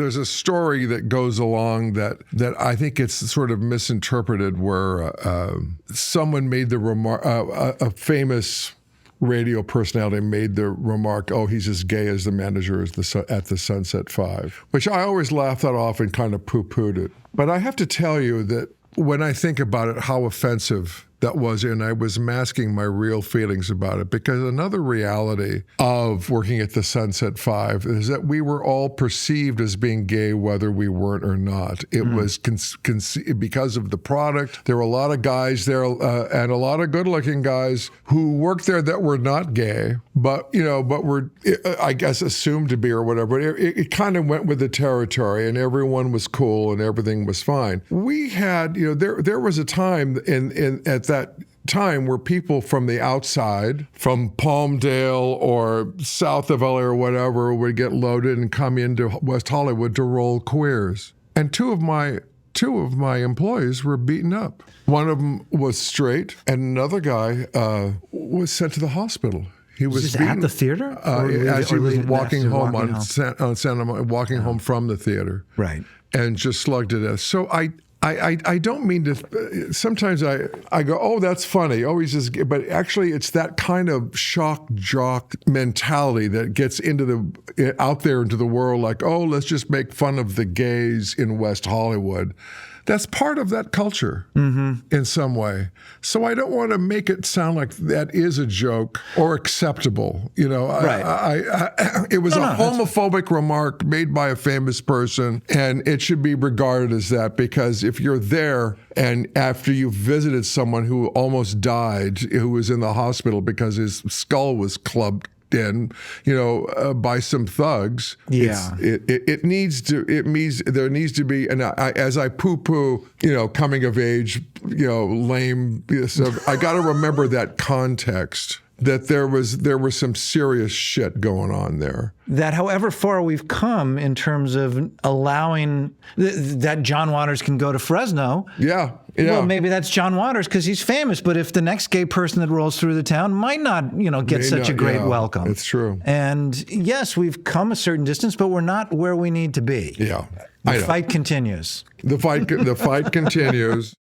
there's a story that goes along that I think it's sort of misinterpreted, where someone made the remark, a famous radio personality made the remark, "Oh, he's as gay as the manager at the Sunset Five," which I always laughed that off and kind of poo-pooed it. But I have to tell you that when I think about it, how offensive that was, and I was masking my real feelings about it, because another reality of working at the Sunset Five is that we were all perceived as being gay whether we weren't or not. It was because of the product. There were a lot of guys there, and a lot of good-looking guys who worked there that were not gay, but were, I guess, assumed to be or whatever. It kind of went with the territory, and everyone was cool and everything was fine. We had, there was a time at that time where people from the outside, from Palmdale or south of LA or whatever, would get loaded and come into West Hollywood to roll queers. And two of my employees were beaten up. One of them was straight, and another guy was sent to the hospital. He was just beaten at the theater, as he was walking home on Santa Monica, walking home from the theater, right, and just slugged to death. So I don't mean to. Sometimes I go, oh, that's funny. Oh, he's just. But actually, it's that kind of shock jock mentality that gets out there into the world. Like, oh, let's just make fun of the gays in West Hollywood. That's part of that culture in some way. So I don't want to make it sound like that is a joke or acceptable. Right. It was a homophobic remark made by a famous person, and it should be regarded as that, because if you're there and after you've visited someone who almost died, who was in the hospital because his skull was clubbed in, by some thugs. Yeah, it needs to. It means there needs to be. And as I poo-poo, coming of age, lame. So I got to remember that context. That there was some serious shit going on there. That however far we've come in terms of allowing that John Waters can go to Fresno. Yeah. Well, maybe that's John Waters because he's famous. But if the next gay person that rolls through the town might not, get such a great welcome. It's true. And yes, we've come a certain distance, but we're not where we need to be. Yeah. The fight continues. The fight continues.